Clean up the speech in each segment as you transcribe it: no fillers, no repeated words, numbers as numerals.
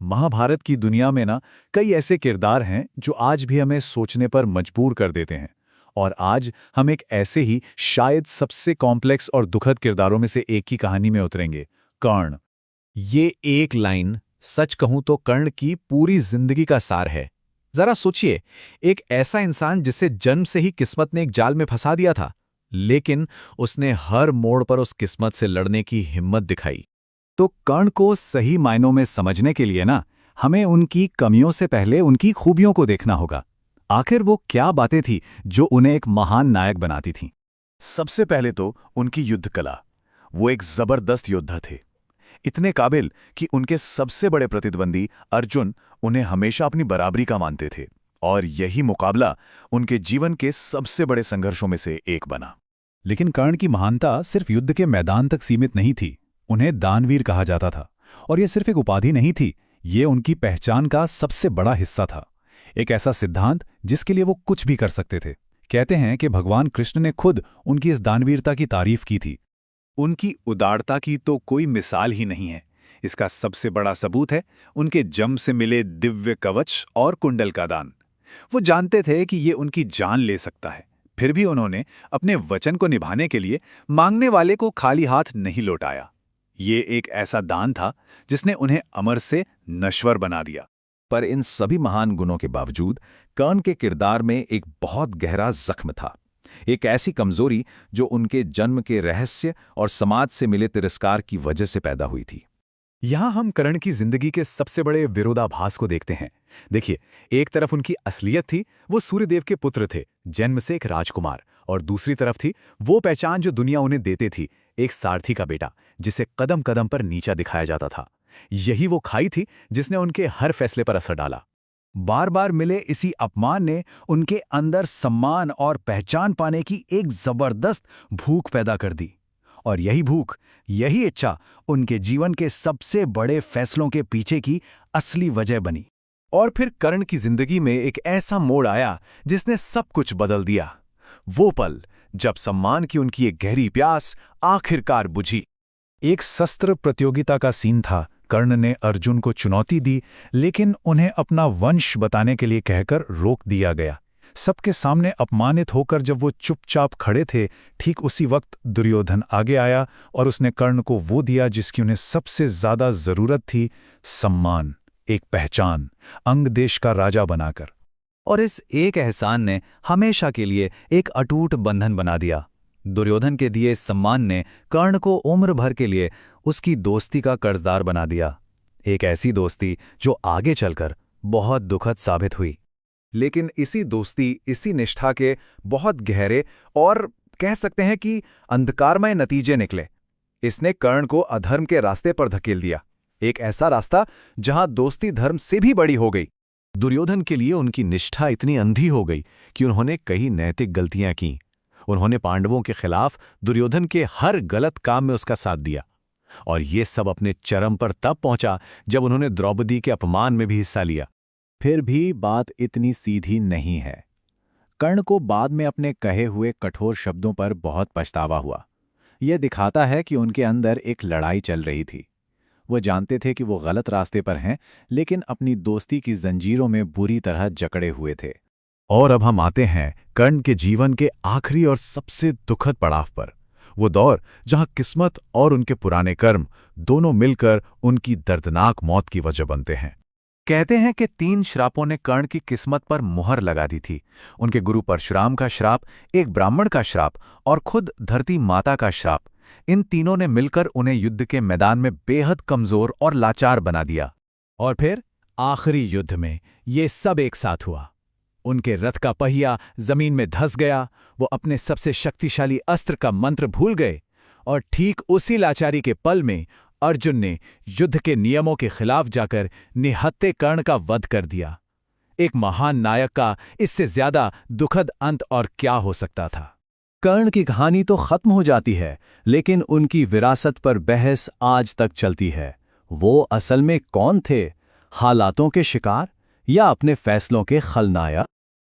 महाभारत की दुनिया में ना कई ऐसे किरदार हैं जो आज भी हमें सोचने पर मजबूर कर देते हैं। और आज हम एक ऐसे ही शायद सबसे कॉम्प्लेक्स और दुखद किरदारों में से एक की कहानी में उतरेंगे, कर्ण। ये एक लाइन सच कहूं तो कर्ण की पूरी जिंदगी का सार है। जरा सोचिए, एक ऐसा इंसान जिसे जन्म से ही किस्मत ने एक जाल में फंसा दिया था, लेकिन उसने हर मोड़ पर उस किस्मत से लड़ने की हिम्मत दिखाई। तो कर्ण को सही मायनों में समझने के लिए ना हमें उनकी कमियों से पहले उनकी खूबियों को देखना होगा। आखिर वो क्या बातें थी जो उन्हें एक महान नायक बनाती थीं। सबसे पहले तो उनकी युद्ध कला। वो एक जबरदस्त योद्धा थे, इतने काबिल कि उनके सबसे बड़े प्रतिद्वंदी अर्जुन उन्हें हमेशा अपनी बराबरी का मानते थे, और यही मुकाबला उनके जीवन के सबसे बड़े संघर्षों में से एक बना। लेकिन कर्ण की महानता सिर्फ युद्ध के मैदान तक सीमित नहीं थी। उन्हें दानवीर कहा जाता था, और यह सिर्फ एक उपाधि नहीं थी, ये उनकी पहचान का सबसे बड़ा हिस्सा था। एक ऐसा सिद्धांत जिसके लिए वो कुछ भी कर सकते थे। कहते हैं कि भगवान कृष्ण ने खुद उनकी इस दानवीरता की तारीफ की थी। उनकी उदारता की तो कोई मिसाल ही नहीं है। इसका सबसे बड़ा सबूत है उनके जम से मिले दिव्य कवच और कुंडल का दान। वो जानते थे कि ये उनकी जान ले सकता है, फिर भी उन्होंने अपने वचन को निभाने के लिए मांगने वाले को खाली हाथ नहीं लौटाया। ये एक ऐसा दान था जिसने उन्हें अमर से नश्वर बना दिया। पर इन सभी महान गुणों के बावजूद कर्ण के किरदार में एक बहुत गहरा जख्म था। एक ऐसी कमजोरी जो उनके जन्म के रहस्य और समाज से मिले तिरस्कार की वजह से पैदा हुई थी। यहां हम कर्ण की जिंदगी के सबसे बड़े विरोधाभास को देखते हैं। देखिए, एक तरफ उनकी असलियत थी, वो सूर्यदेव के पुत्र थे, जन्म से एक राजकुमार, और दूसरी तरफ थी वो पहचान जो दुनिया उन्हें देती थी, एक सारथी का बेटा जिसे कदम कदम पर नीचा दिखाया जाता था। यही वो खाई थी जिसने उनके हर फैसले पर असर डाला। बार बार मिले इसी अपमान ने उनके अंदर सम्मान और पहचान पाने की एक जबरदस्त भूख पैदा कर दी, और यही भूख, यही इच्छा उनके जीवन के सबसे बड़े फैसलों के पीछे की असली वजह बनी। और फिर कर्ण की जिंदगी में एक ऐसा मोड़ आया जिसने सब कुछ बदल दिया। वो पल जब सम्मान की उनकी एक गहरी प्यास आखिरकार बुझी। एक शस्त्र प्रतियोगिता का सीन था। कर्ण ने अर्जुन को चुनौती दी, लेकिन उन्हें अपना वंश बताने के लिए कहकर रोक दिया गया। सबके सामने अपमानित होकर जब वो चुपचाप खड़े थे, ठीक उसी वक्त दुर्योधन आगे आया और उसने कर्ण को वो दिया जिसकी उन्हें सबसे ज्यादा जरूरत थी, सम्मान, एक पहचान, अंग देश का राजा बनाकर। और इस एक एहसान ने हमेशा के लिए एक अटूट बंधन बना दिया। दुर्योधन के दिए इस सम्मान ने कर्ण को उम्र भर के लिए उसकी दोस्ती का कर्जदार बना दिया। एक ऐसी दोस्ती जो आगे चलकर बहुत दुखद साबित हुई। लेकिन इसी दोस्ती, इसी निष्ठा के बहुत गहरे और कह सकते हैं कि अंधकारमय नतीजे निकले। इसने कर्ण को अधर्म के रास्ते पर धकेल दिया, एक ऐसा रास्ता जहां दोस्ती धर्म से भी बड़ी हो गई। दुर्योधन के लिए उनकी निष्ठा इतनी अंधी हो गई कि उन्होंने कई नैतिक गलतियां की। उन्होंने पांडवों के खिलाफ दुर्योधन के हर गलत काम में उसका साथ दिया, और ये सब अपने चरम पर तब पहुंचा जब उन्होंने द्रौपदी के अपमान में भी हिस्सा लिया। फिर भी बात इतनी सीधी नहीं है। कर्ण को बाद में अपने कहे हुए कठोर शब्दों पर बहुत पछतावा हुआ। यह दिखाता है कि उनके अंदर एक लड़ाई चल रही थी। वो जानते थे कि वो गलत रास्ते पर हैं, लेकिन अपनी दोस्ती की जंजीरों में बुरी तरह जकड़े हुए थे। और अब हम आते हैं कर्ण के जीवन के आखिरी और सबसे दुखद पड़ाव पर। वो दौर जहां किस्मत और उनके पुराने कर्म दोनों मिलकर उनकी दर्दनाक मौत की वजह बनते हैं। कहते हैं कि 3 श्रापों ने कर्ण की किस्मत पर मुहर लगा दी थी। उनके गुरु परशुराम का श्राप, एक ब्राह्मण का श्राप और खुद धरती माता का श्राप। इन तीनों ने मिलकर उन्हें युद्ध के मैदान में बेहद कमजोर और लाचार बना दिया। और फिर आखिरी युद्ध में ये सब एक साथ हुआ। उनके रथ का पहिया जमीन में धंस गया, वो अपने सबसे शक्तिशाली अस्त्र का मंत्र भूल गए, और ठीक उसी लाचारी के पल में अर्जुन ने युद्ध के नियमों के खिलाफ जाकर निहत्थे कर्ण का वध कर दिया। एक महान नायक का इससे ज्यादा दुखद अंत और क्या हो सकता था। कर्ण की कहानी तो खत्म हो जाती है, लेकिन उनकी विरासत पर बहस आज तक चलती है। वो असल में कौन थे, हालातों के शिकार या अपने फैसलों के खलनायक?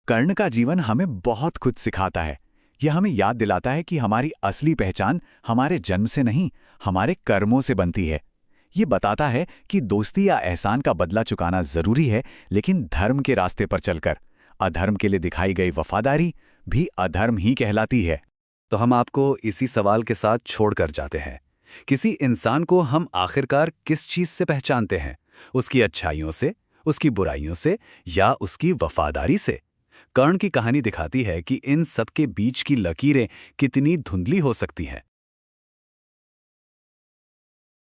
कर्ण का जीवन हमें बहुत कुछ सिखाता है। यह हमें याद दिलाता है कि हमारी असली पहचान हमारे जन्म से नहीं, हमारे कर्मों से बनती है। ये बताता है कि दोस्ती या एहसान का बदला चुकाना जरूरी है, लेकिन धर्म के रास्ते पर चलकर। अधर्म के लिए दिखाई गई वफादारी भी अधर्म ही कहलाती है। तो हम आपको इसी सवाल के साथ छोड़कर जाते हैं। किसी इंसान को हम आखिरकार किस चीज से पहचानते हैं? उसकी अच्छाइयों से, उसकी बुराइयों से, या उसकी वफादारी से? कर्ण की कहानी दिखाती है कि इन सब के बीच की लकीरें कितनी धुंधली हो सकती हैं।